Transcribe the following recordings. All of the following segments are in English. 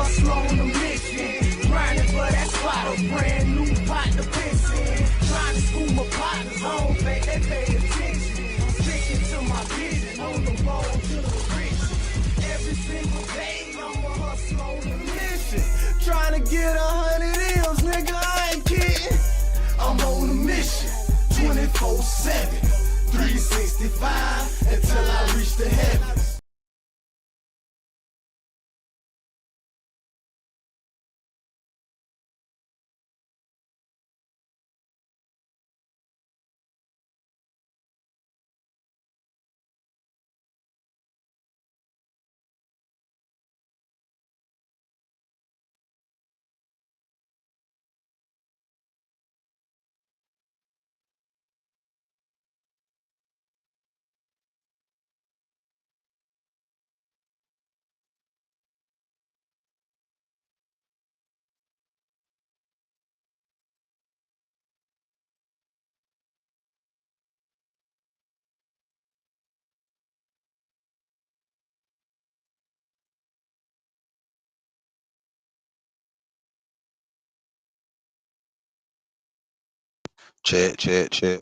hustle on the mission. Grinding for that spot, a brand new pot to piss in. Trying to school my partners home, they pay attention. I'm sticking to my vision, on the road to the riches. Every single day, I'm a hustle on the mission. Trying to get 100 M's, nigga, I ain't kidding. I'm on a mission, 24/7, 365, until I reach the heavens. Check.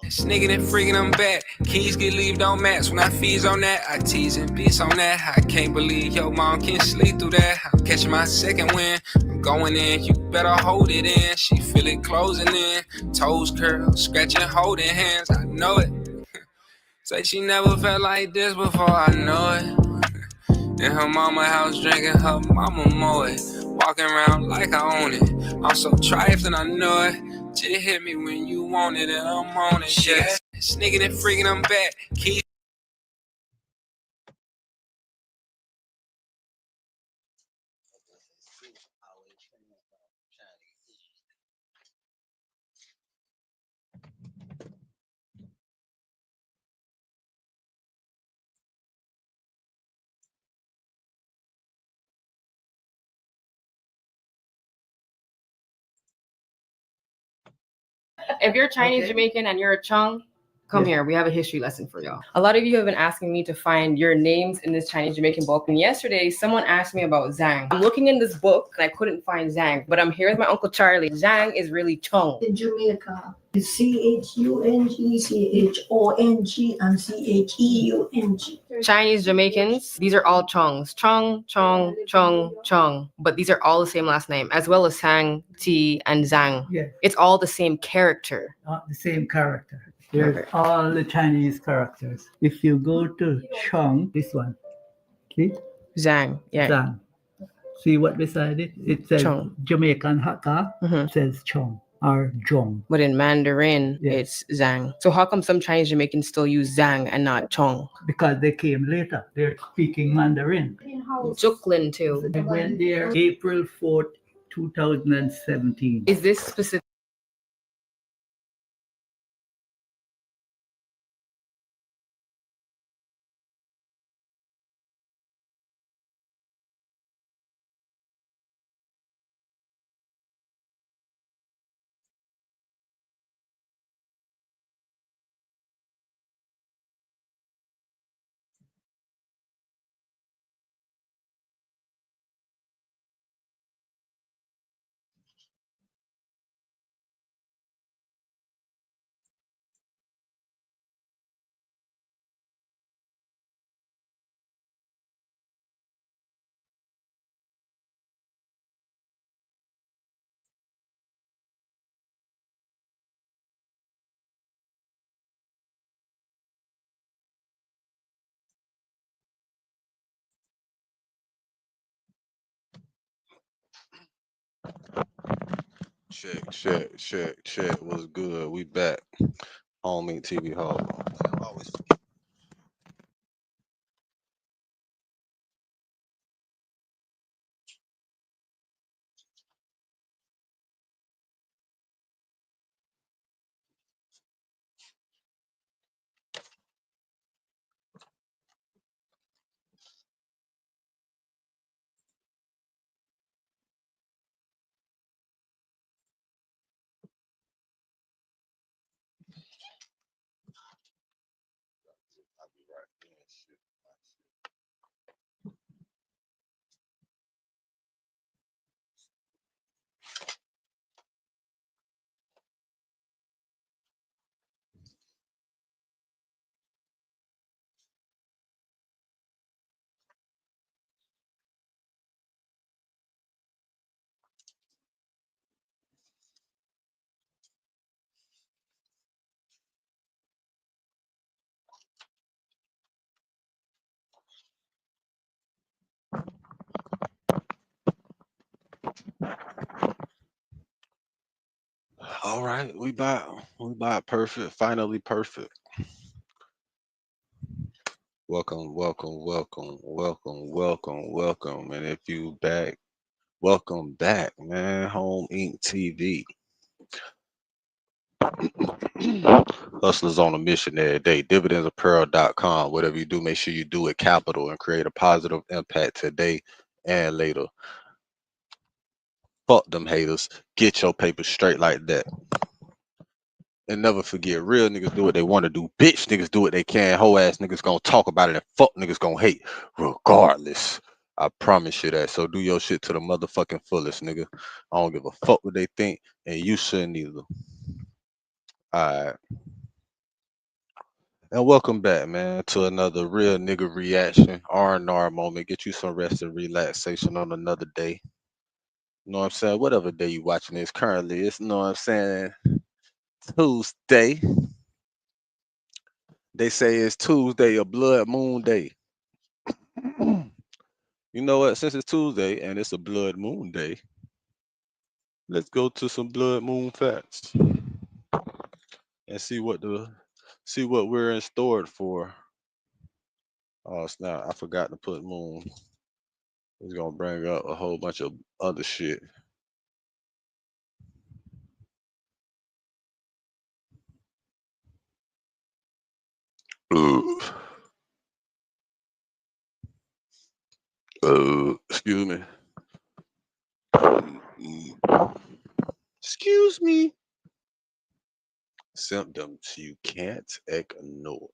Sneaking and freaking, I'm back. Keys get leave, don't match. When I fees on that, I tease and beats on that. I can't believe your mom can sleep through that. I'm catching my second win. I'm going in, you better hold it in. She feel it closing in. Toes curl, scratching, holding hands. I know it. Say she never felt like this before. I know it. In her mama house, drinking her mama moe it. Walking around like I own it. I'm so trifling, I know it. Just hit me when you want it and I'm on it, yeah. Sneaking and freaking, I'm back. Keys. If you're Chinese Jamaican and you're a Chung, come here. We have a history lesson for y'all. A lot of you have been asking me to find your names in this Chinese Jamaican book. And yesterday, someone asked me about Zhang. I'm looking in this book and I couldn't find Zhang, but I'm here with my Uncle Charlie. Zhang is really Chung. In Jamaica, it's CHUNG, CHONG, and CHEUNG. Chinese Jamaicans, these are all Chongs. Chong, Chong, Chong, Chong. But these are all the same last name, as well as Sang, Ti, and Zhang. Yeah, It's all the same character. the same character. There's all the Chinese characters. If you go to Chong, this one, see? Zhang, yeah. Zhang. See what beside it? It says Chong. Jamaican Hakka. Mhm. It says Chong or Zhong. But in Mandarin, Yeah. it's Zhang. So how come some Chinese Jamaicans still use Zhang and not Chong? Because they came later. They're speaking Mandarin. Juklin too. They went there April 4th, 2017. Is this specific? Check. What's good? We back. Home Ink TV Hall. Always I'll be right there. Shit. All right, we back. We back. Perfect. Finally perfect. Welcome. And if you back, welcome back, man. Home Ink TV. Hustlers on a mission every day. Dividendsapparel.com. Whatever you do, make sure you do it capital and create a positive impact today and later. Fuck them haters. Get your paper straight like that. And never forget, real niggas do what they want to do. Bitch niggas do what they can. Hoe ass niggas gonna talk about it and fuck niggas gonna hate regardless. I promise you that. So do your shit to the motherfucking fullest, nigga. I don't give a fuck what they think, and you shouldn't either. Alright. And welcome back, man, to another real nigga reaction, R&R moment. Get you some rest and relaxation on another day. You know what I'm saying? Whatever day you watching this currently, it's, you know what I'm saying, Tuesday. They say it's Tuesday, a blood moon day. You know what? Since it's Tuesday and it's a blood moon day, let's go to some blood moon facts and see what the See what we're in stored for. Oh snap! I forgot to put moon. It's gonna bring up a whole bunch of other shit. Ugh. Excuse me. Excuse me. Symptoms you can't ignore.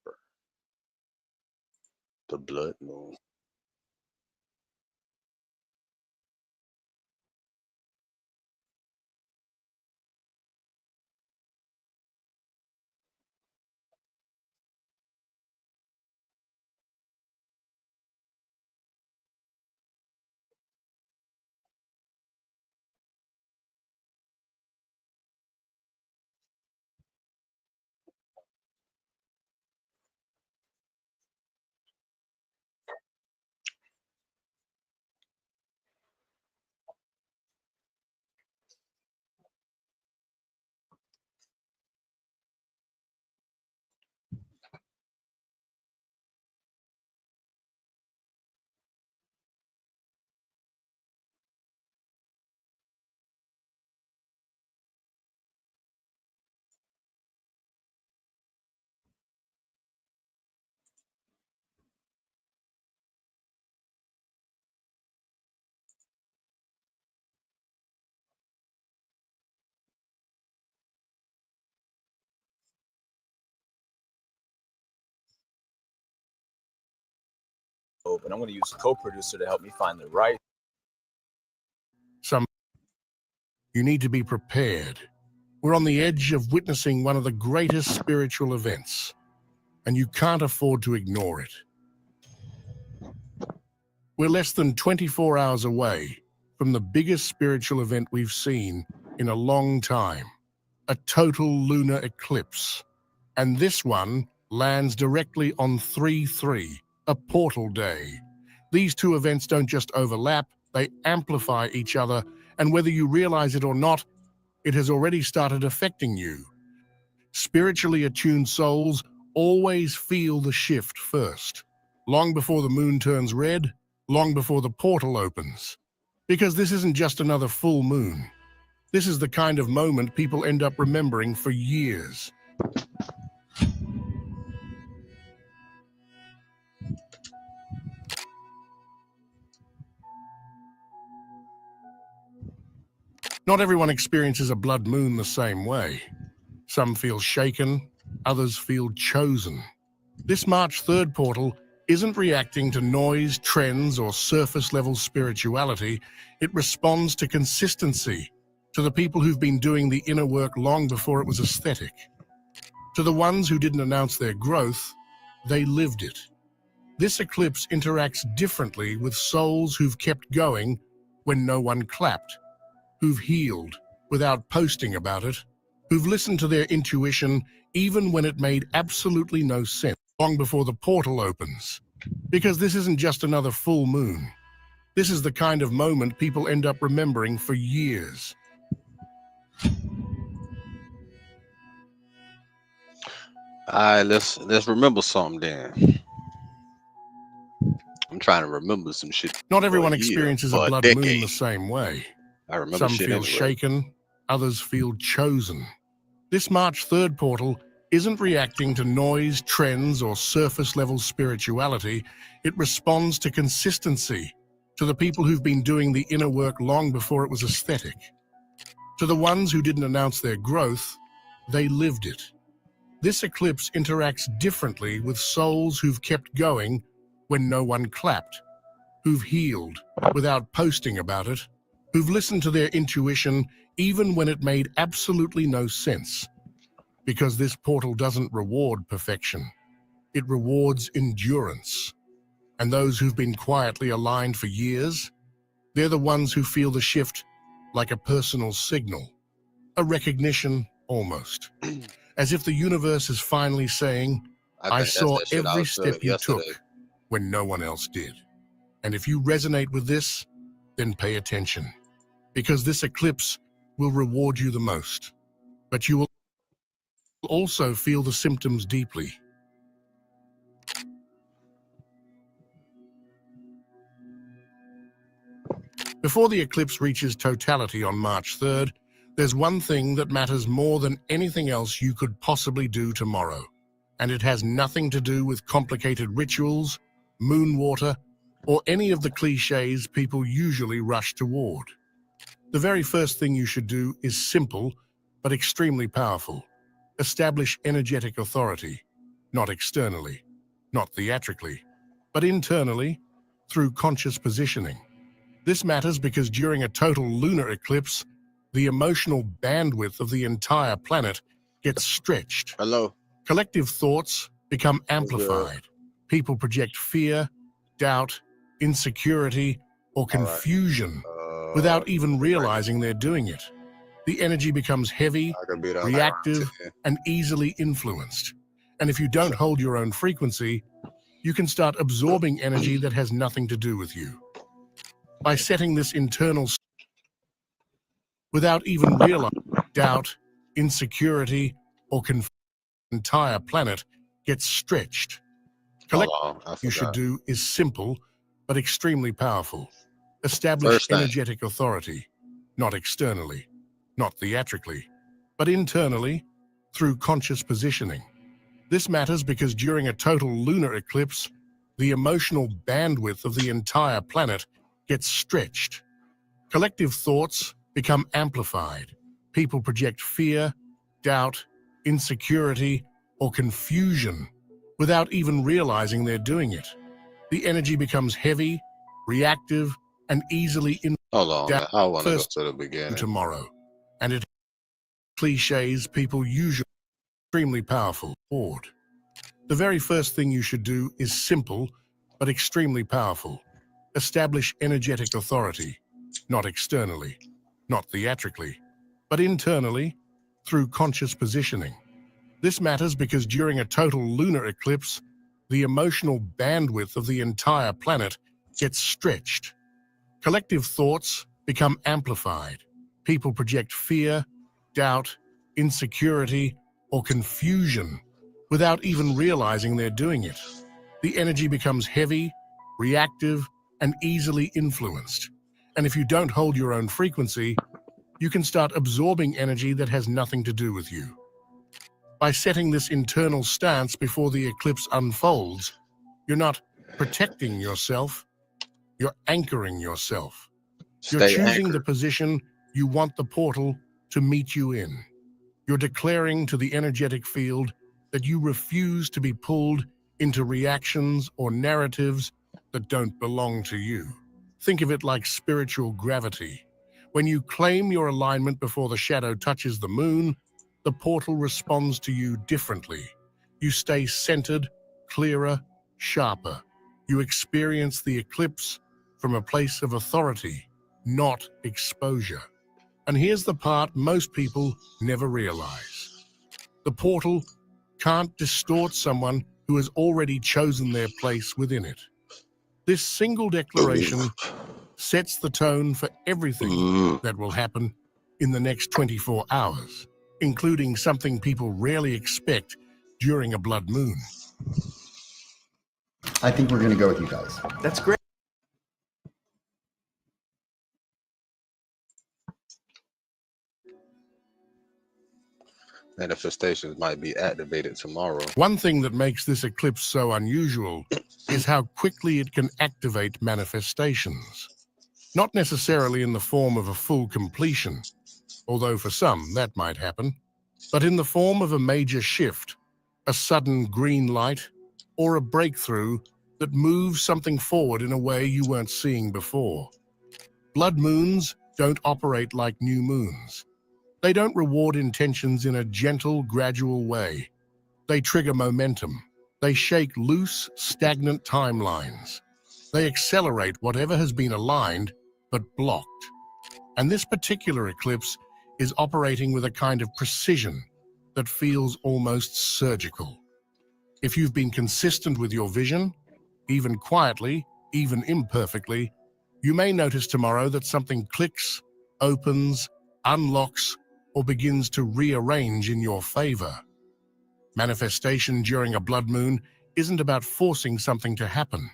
The blood moon. And I'm going to use a co-producer to help me find the right. You need to be prepared. We're on the edge of witnessing one of the greatest spiritual events, and you can't afford to ignore it. We're less than 24 hours away from the biggest spiritual event we've seen in a long time, a total lunar eclipse. And this one lands directly on 3/3, a portal day. These two events don't just overlap, they amplify each other, and whether you realize it or not, it has already started affecting you. Spiritually attuned souls always feel the shift first, long before the moon turns red, long before the portal opens. Because this isn't just another full moon. This is the kind of moment people end up remembering for years. Not everyone experiences a blood moon the same way. Some feel shaken, others feel chosen. This March 3rd portal isn't reacting to noise, trends, or surface-level spirituality. It responds to consistency, to the people who've been doing the inner work long before it was aesthetic. To the ones who didn't announce their growth, they lived it. This eclipse interacts differently with souls who've kept going when no one clapped, who've healed without posting about it, who've listened to their intuition even when it made absolutely no sense, long before the portal opens. Because this isn't just another full moon. This is the kind of moment people end up remembering for years. All right, let's remember something then. I'm trying to remember some shit. Not everyone for a year, experiences for a a blood moon decade. the same way. I remember Some shit feel anyway. shaken, others feel chosen. This March 3rd portal isn't reacting to noise, trends, or surface-level spirituality. It responds to consistency, to the people who've been doing the inner work long before it was aesthetic. To the ones who didn't announce their growth, they lived it. This eclipse interacts differently with souls who've kept going when no one clapped, who've healed without posting about it, who've listened to their intuition even when it made absolutely no sense. Because this portal doesn't reward perfection. It rewards endurance. And those who've been quietly aligned for years, they're the ones who feel the shift like a personal signal, a recognition almost, as if the universe is finally saying, I saw every step you took when no one else did. And if you resonate with this, then pay attention, because this eclipse will reward you the most. But you will Also feel the symptoms deeply. Before the eclipse reaches totality on March 3rd, there's one thing that matters more than anything else you could possibly do tomorrow. And it has nothing to do with complicated rituals, moon water, or any of the cliches people usually rush toward. The very first thing you should do is simple, but extremely powerful. Establish energetic authority, not externally, not theatrically, but internally, through conscious positioning. This matters because during a total lunar eclipse, the emotional bandwidth of the entire planet gets stretched. Hello. Collective thoughts become amplified. People project fear, doubt, insecurity, or confusion without even realizing they're doing it. The energy becomes heavy, reactive, and easily influenced. And if you don't hold your own frequency, you can start absorbing energy that has nothing to do with you. By setting this internal without even realizing doubt, insecurity, or confusion, the entire planet gets stretched. You should do is simple, but extremely powerful. Establish energetic authority, not externally, not theatrically, but internally, through conscious positioning. This matters because during a total lunar eclipse, the emotional bandwidth of the entire planet gets stretched. Collective thoughts become amplified. People project fear, doubt, insecurity, or confusion without even realizing they're doing it. The energy becomes heavy, reactive, and easily Hold on, I want to go to the beginning. Tomorrow. And it cliches people usually extremely powerful. Board. The very first thing you should do is simple, but extremely powerful. Establish energetic authority, not externally, not theatrically, but internally, through conscious positioning. This matters because during a total lunar eclipse, the emotional bandwidth of the entire planet gets stretched. Collective thoughts become amplified. People project fear, doubt, insecurity, or confusion without even realizing they're doing it. The energy becomes heavy, reactive, and easily influenced. And if you don't hold your own frequency, you can start absorbing energy that has nothing to do with you. By setting this internal stance before the eclipse unfolds, you're not protecting yourself, you're anchoring yourself. You're choosing the position you want the portal to meet you in. You're declaring to the energetic field that you refuse to be pulled into reactions or narratives that don't belong to you. Think of it like spiritual gravity. When you claim your alignment before the shadow touches the moon, the portal responds to you differently. You stay centered, clearer, sharper. You experience the eclipse from a place of authority, not exposure. And here's the part most people never realize. The portal can't distort someone who has already chosen their place within it. This single declaration sets the tone for everything that will happen in the next 24 hours, including something people rarely expect during a blood moon. I think we're going to go with you guys. That's great. Manifestations might be activated tomorrow. One thing that makes this eclipse so unusual is how quickly it can activate manifestations. Not necessarily in the form of a full completion, although for some that might happen, but in the form of a major shift, a sudden green light, or a breakthrough that moves something forward in a way you weren't seeing before. Blood moons don't operate like new moons. They don't reward intentions in a gentle, gradual way. They trigger momentum. They shake loose, stagnant timelines. They accelerate whatever has been aligned but blocked. And this particular eclipse is operating with a kind of precision that feels almost surgical. If you've been consistent with your vision, even quietly, even imperfectly, you may notice tomorrow that something clicks, opens, unlocks, or begins to rearrange in your favor. Manifestation during a blood moon isn't about forcing something to happen.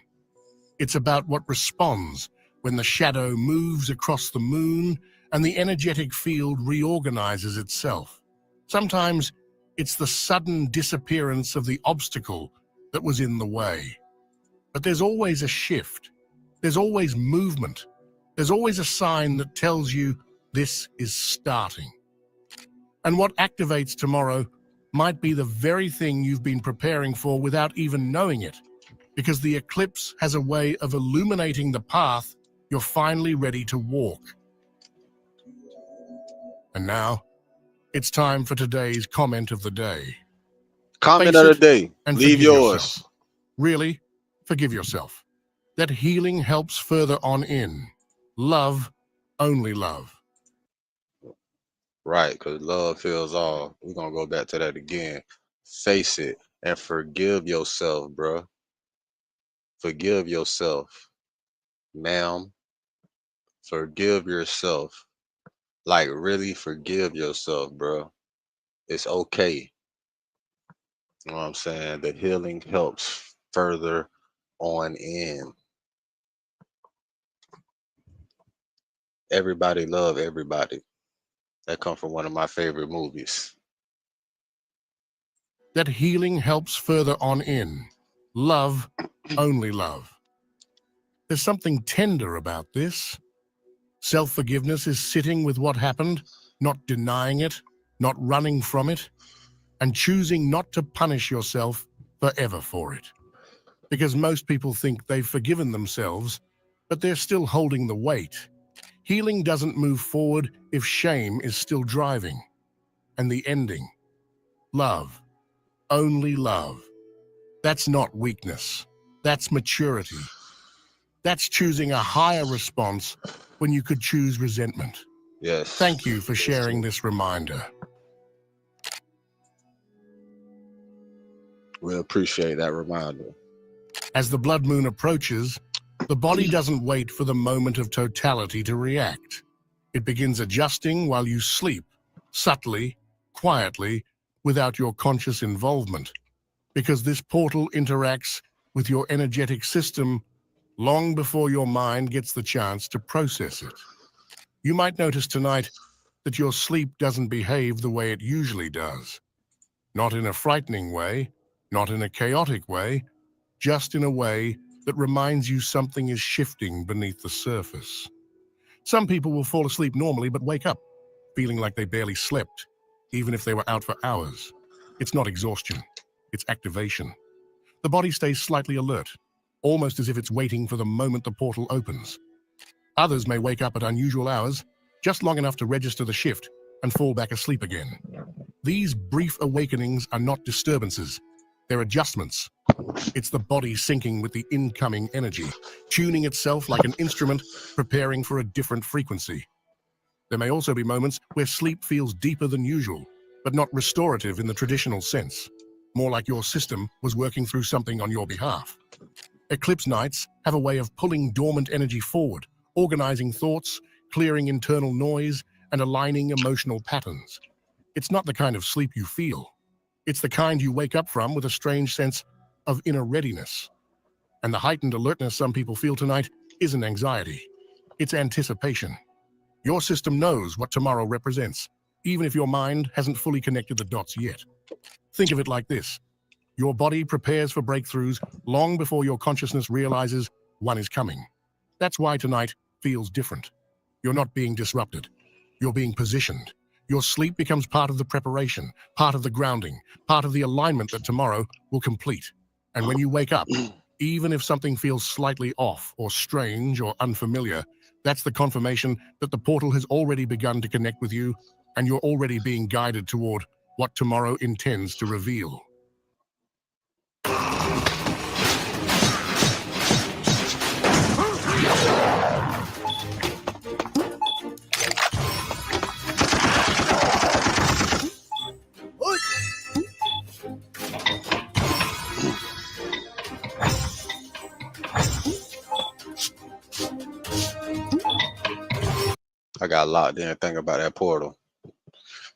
It's about what responds when the shadow moves across the moon and the energetic field reorganizes itself. Sometimes it's the sudden disappearance of the obstacle that was in the way. But there's always a shift. There's always movement. There's always a sign that tells you this is starting. And what activates tomorrow might be the very thing you've been preparing for without even knowing it, because the eclipse has a way of illuminating the path you're finally ready to walk. And now, it's time for today's comment of the day. Comment Face of the it day. and Leave forgive yours. yourself. Really, forgive yourself. That healing helps further on in. Love, only love. Right, because love fills all. We're going to go back to that again. Face it and forgive yourself, bro. Forgive yourself. Ma'am, forgive yourself. Like, really forgive yourself, bro. It's okay. You know what I'm saying? The healing helps further on in. Everybody love everybody. That comes from one of my favorite movies. That healing helps further on in. Love, only love. There's something tender about this. Self-forgiveness is sitting with what happened, not denying it, not running from it, and choosing not to punish yourself forever for it. Because most people think they've forgiven themselves, but they're still holding the weight. Healing doesn't move forward if shame is still driving. And the ending, love, only love. That's not weakness. That's maturity. That's choosing a higher response when you could choose resentment. Yes. Thank you for sharing this reminder. We appreciate that reminder. As the blood moon approaches, the body doesn't wait for the moment of totality to react. It begins adjusting while you sleep, subtly, quietly, without your conscious involvement, because this portal interacts with your energetic system long before your mind gets the chance to process it. You might notice tonight that your sleep doesn't behave the way it usually does. Not in a frightening way, not in a chaotic way, just in a way that reminds you something is shifting beneath the surface. Some people will fall asleep normally but wake up, feeling like they barely slept, even if they were out for hours. It's not exhaustion, it's activation. The body stays slightly alert, almost as if it's waiting for the moment the portal opens. Others may wake up at unusual hours, just long enough to register the shift and fall back asleep again. These brief awakenings are not disturbances, they're adjustments. It's the body syncing with the incoming energy, tuning itself like an instrument, preparing for a different frequency. There may also be moments where sleep feels deeper than usual, but not restorative in the traditional sense, more like your system was working through something on your behalf. Eclipse nights have a way of pulling dormant energy forward, organizing thoughts, clearing internal noise, and aligning emotional patterns. It's not the kind of sleep you feel. It's the kind you wake up from with a strange sense of inner readiness. And the heightened alertness some people feel tonight isn't anxiety. It's anticipation. Your system knows what tomorrow represents, even if your mind hasn't fully connected the dots yet. Think of it like this. Your body prepares for breakthroughs long before your consciousness realizes one is coming. That's why tonight feels different. You're not being disrupted. You're being positioned. Your sleep becomes part of the preparation, part of the grounding, part of the alignment that tomorrow will complete. And when you wake up, even if something feels slightly off or strange or unfamiliar, that's the confirmation that the portal has already begun to connect with you and you're already being guided toward what tomorrow intends to reveal. I got locked in thinking about that portal.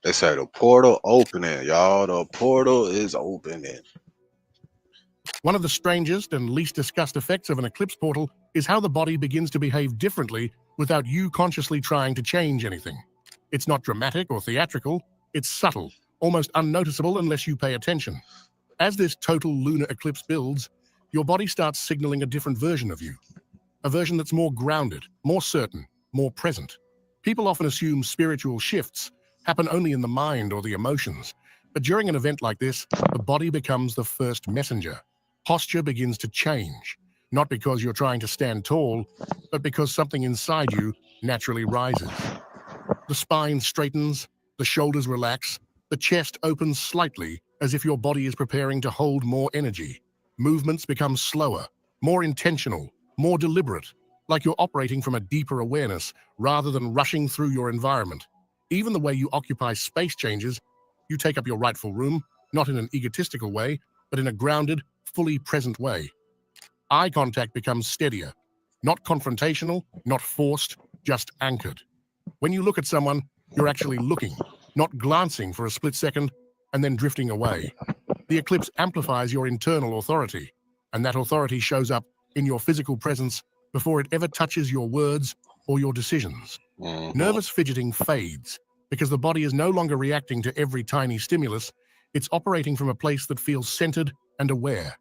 They say the portal opening, y'all. The portal is opening. One of the strangest and least discussed effects of an eclipse portal is how the body begins to behave differently without you consciously trying to change anything. It's not dramatic or theatrical, it's subtle, almost unnoticeable unless you pay attention. As this total lunar eclipse builds, your body starts signaling a different version of you. A version that's more grounded, more certain, more present. People often assume spiritual shifts happen only in the mind or the emotions. But during an event like this, the body becomes the first messenger. Posture begins to change, not because you're trying to stand tall, but because something inside you naturally rises. The spine straightens, the shoulders relax, the chest opens slightly as if your body is preparing to hold more energy. Movements become slower, more intentional, more deliberate, like you're operating from a deeper awareness rather than rushing through your environment. Even the way you occupy space changes. You take up your rightful room, not in an egotistical way, but in a grounded, fully present way. Eye contact becomes steadier, not confrontational, not forced, just anchored. When you look at someone, you're actually looking, not glancing for a split second and then drifting away. The eclipse amplifies your internal authority, and that authority shows up in your physical presence before it ever touches your words or your decisions. Nervous fidgeting fades because the body is no longer reacting to every tiny stimulus. It's operating from a place that feels centered and aware.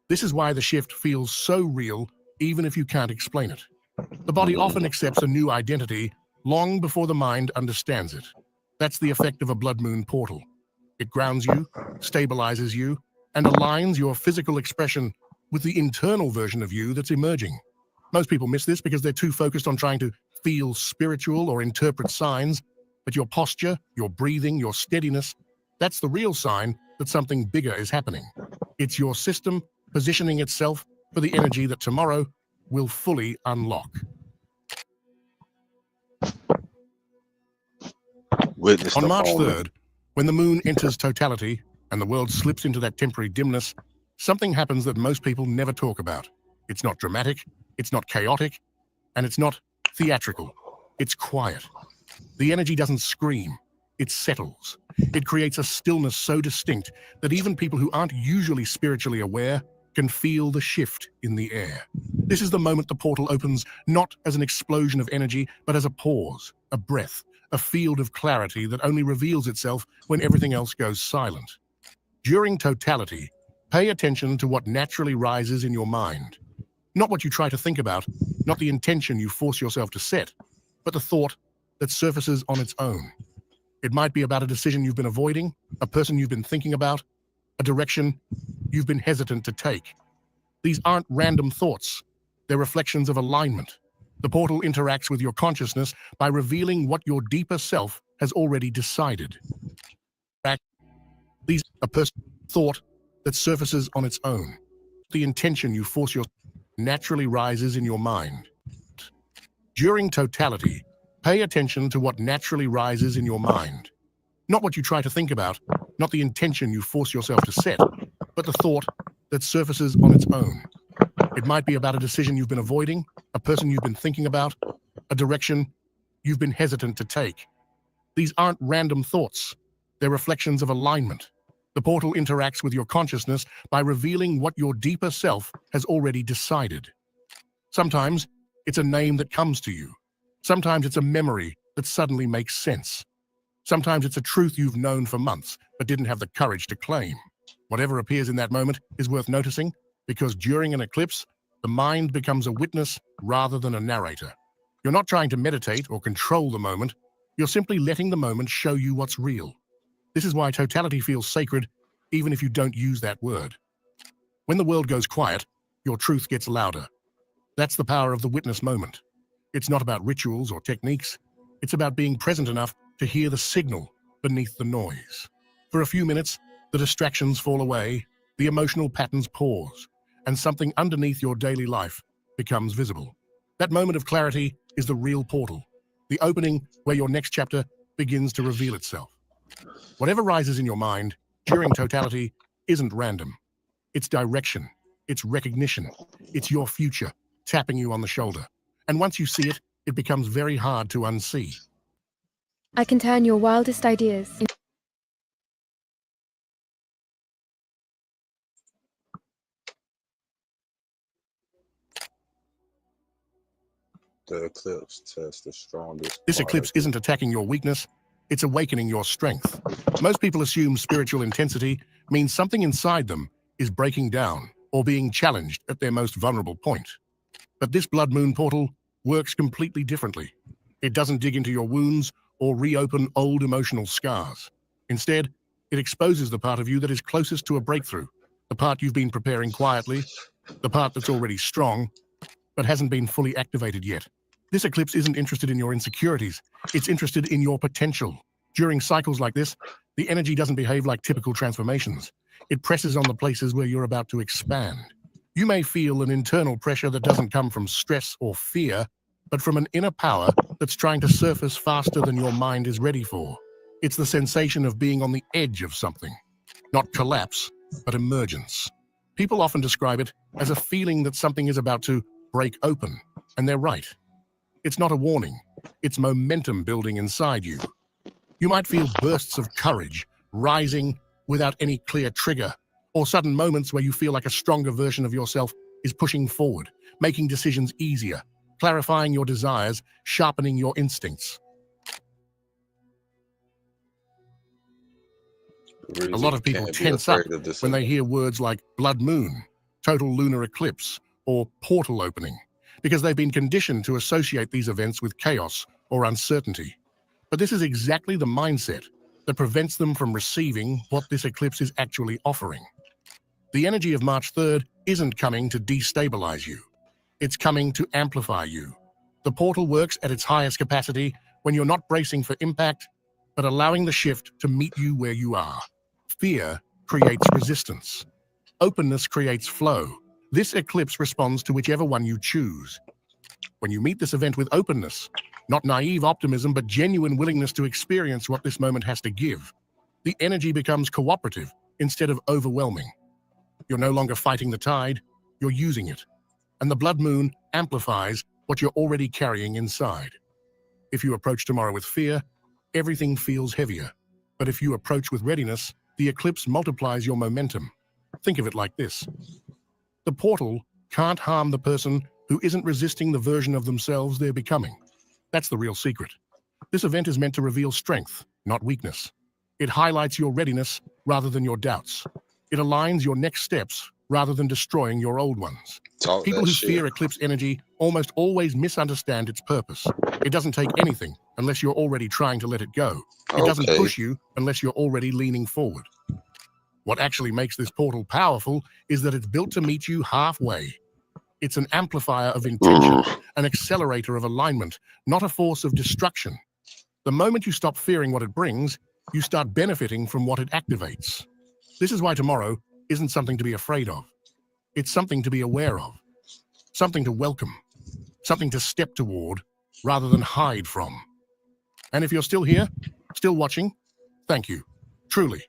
This is why the shift feels so real, even if you can't explain it. The body often accepts a new identity long before the mind understands it. That's the effect of a blood moon portal. It grounds you, stabilizes you, and aligns your physical expression with the internal version of you that's emerging. Most people miss this because they're too focused on trying to feel spiritual or interpret signs, but your posture, your breathing, your steadiness, that's the real sign that something bigger is happening. It's your system positioning itself for the energy that tomorrow will fully unlock. Witness On the March moment. 3rd, when the moon enters totality and the world slips into that temporary dimness, something happens that most people never talk about. It's not dramatic, it's not chaotic, and it's not theatrical. It's quiet. The energy doesn't scream, it settles. It creates a stillness so distinct that even people who aren't usually spiritually aware can feel the shift in the air. This is the moment the portal opens, not as an explosion of energy, but as a pause, a breath, a field of clarity that only reveals itself when everything else goes silent. During totality, pay attention to what naturally rises in your mind. Not what you try to think about, not the intention you force yourself to set, but the thought that surfaces on its own. It might be about a decision you've been avoiding, a person you've been thinking about, a direction you've been hesitant to take. These aren't random thoughts. They're reflections of alignment. The portal interacts with your consciousness by revealing what your deeper self has already decided. These a person thought that surfaces on its own. The intention you force your naturally rises in your mind. During totality, pay attention to what naturally rises in your mind. Not what you try to think about, not the intention you force yourself to set, but the thought that surfaces on its own. It might be about a decision you've been avoiding, a person you've been thinking about, a direction you've been hesitant to take. These aren't random thoughts. They're reflections of alignment. The portal interacts with your consciousness by revealing what your deeper self has already decided. Sometimes it's a name that comes to you. Sometimes it's a memory that suddenly makes sense. Sometimes it's a truth you've known for months but didn't have the courage to claim. Whatever appears in that moment is worth noticing, because during an eclipse, the mind becomes a witness rather than a narrator. You're not trying to meditate or control the moment. You're simply letting the moment show you what's real. This is why totality feels sacred, even if you don't use that word. When the world goes quiet, your truth gets louder. That's the power of the witness moment. It's not about rituals or techniques. It's about being present enough to hear the signal beneath the noise. For a few minutes, the distractions fall away, the emotional patterns pause, and something underneath your daily life becomes visible. That moment of clarity is the real portal, the opening where your next chapter begins to reveal itself. Whatever rises in your mind during totality isn't random. It's direction, it's recognition, it's your future tapping you on the shoulder. And once you see it, it becomes very hard to unsee. I can turn your wildest ideas into The eclipse test the strongest. This part eclipse of you. isn't attacking your weakness, it's awakening your strength. Most people assume spiritual intensity means something inside them is breaking down or being challenged at their most vulnerable point. But this blood moon portal works completely differently. It doesn't dig into your wounds or reopen old emotional scars. Instead, it exposes the part of you that is closest to a breakthrough, the part you've been preparing quietly, the part that's already strong, but hasn't been fully activated yet. This eclipse isn't interested in your insecurities, it's interested in your potential. During cycles like this, the energy doesn't behave like typical transformations. It presses on the places where you're about to expand. You may feel an internal pressure that doesn't come from stress or fear, but from an inner power that's trying to surface faster than your mind is ready for. It's the sensation of being on the edge of something. Not collapse, but emergence. People often describe it as a feeling that something is about to break open, and they're right. It's not a warning, it's momentum building inside you. You might feel bursts of courage rising without any clear trigger, or sudden moments where you feel like a stronger version of yourself is pushing forward, making decisions easier, clarifying your desires, sharpening your instincts. The A reason lot you of people can't be tense up afraid of this when they event. hear words like blood moon, total lunar eclipse, or portal opening, because they've been conditioned to associate these events with chaos or uncertainty. But this is exactly the mindset that prevents them from receiving what this eclipse is actually offering. The energy of March 3rd isn't coming to destabilize you. It's coming to amplify you. The portal works at its highest capacity when you're not bracing for impact, but allowing the shift to meet you where you are. Fear creates resistance. Openness creates flow. This eclipse responds to whichever one you choose. When you meet this event with openness, not naive optimism, but genuine willingness to experience what this moment has to give, the energy becomes cooperative instead of overwhelming. You're no longer fighting the tide, you're using it. And the blood moon amplifies what you're already carrying inside. If you approach tomorrow with fear, everything feels heavier. But if you approach with readiness, the eclipse multiplies your momentum. Think of it like this. The portal can't harm the person who isn't resisting the version of themselves they're becoming. That's the real secret. This event is meant to reveal strength, not weakness. It highlights your readiness rather than your doubts. It aligns your next steps rather than destroying your old ones. Talk People that who shit. fear eclipse energy almost always misunderstand its purpose. It doesn't take anything unless you're already trying to let it go. It doesn't Okay. push you unless you're already leaning forward. What actually makes this portal powerful is that it's built to meet you halfway. It's an amplifier of intention, an accelerator of alignment, not a force of destruction. The moment you stop fearing what it brings, you start benefiting from what it activates. This is why tomorrow isn't something to be afraid of. It's something to be aware of, something to welcome, something to step toward rather than hide from. And if you're still here, still watching, thank you. Truly.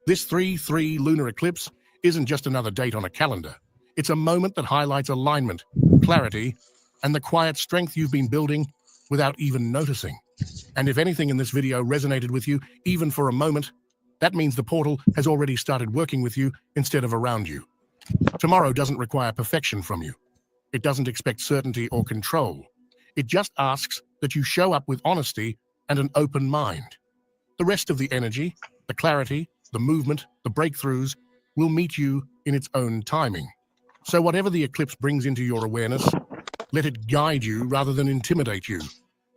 This 3/3 lunar eclipse isn't just another date on a calendar. It's a moment that highlights alignment, clarity, and the quiet strength you've been building without even noticing. And if anything in this video resonated with you, even for a moment, that means the portal has already started working with you instead of around you. Tomorrow doesn't require perfection from you. It doesn't expect certainty or control. It just asks that you show up with honesty and an open mind. The rest of the energy, the clarity, the movement, the breakthroughs will meet you in its own timing. So whatever the eclipse brings into your awareness, let it guide you rather than intimidate you.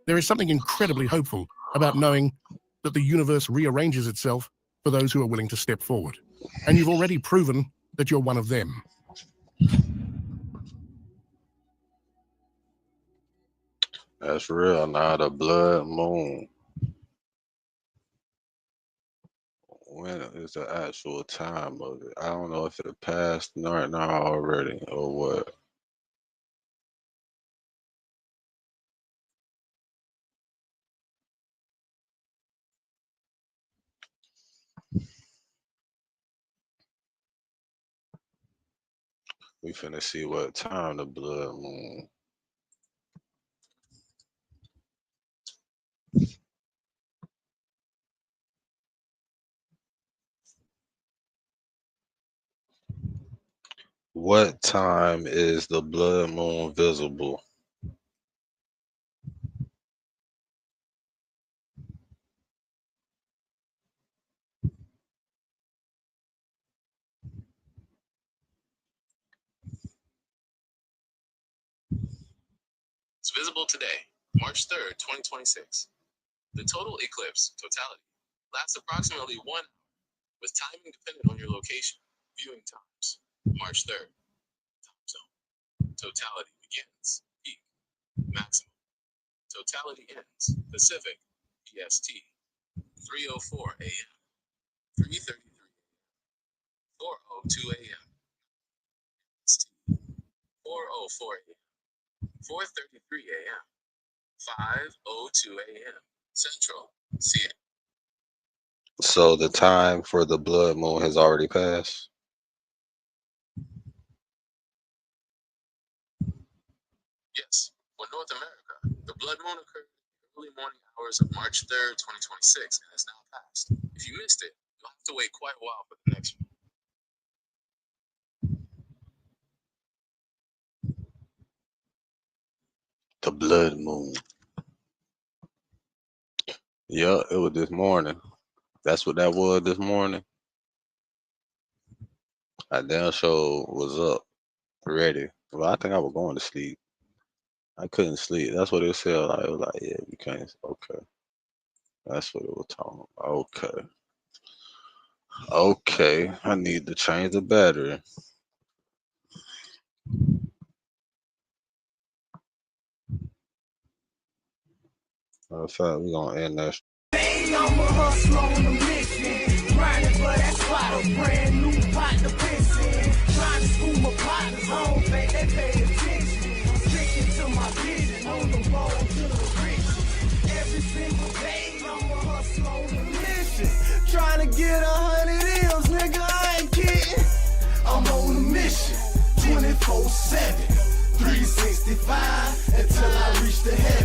There is something incredibly hopeful about knowing that the universe rearranges itself for those who are willing to step forward. And you've already proven that you're one of them. That's real. Now the blood moon. When is the actual time of it? I don't know if it passed right now already or what. We finna see what time the blood moon. What time is the blood moon visible? It's visible today, March 3rd, 2026. The total eclipse, totality, lasts approximately 1 hour, with timing dependent on your location. Viewing times, March 3rd, time zone. Totality begins, peak, maximum. Totality ends, Pacific, EST, 3:04 a.m., 3:33 a.m., 4:02 a.m., EST, 4:04 a.m., 4:33 a.m., 5:02 a.m. Central, CM. So the time for the blood moon has already passed. Yes, for North America, the blood moon occurred in the early morning hours of March 3rd, 2026, and has now passed. If you missed it, you'll have to wait quite a while for the next one. The blood moon. Yeah, it was this morning. That's what that was this morning. I damn sure was up, ready. Well, I think I was going to sleep. I couldn't sleep. That's what it said. Like, it was like, yeah, you can't. Okay. That's what it was talking about. Okay. Okay. I need to change the battery. Matter of fact, we're going to end that. Hey, I'm a hustler on a mission, grinding for that spot, a brand new pot to piss in. Trying to school my partners home, they pay attention. I'm sticking to my vision, on the road to the riches. Every single day, I'm a hustler on a mission, trying to get 100 M's, nigga, I ain't kidding. I'm on a mission, 24/7, 365, until I reach the head.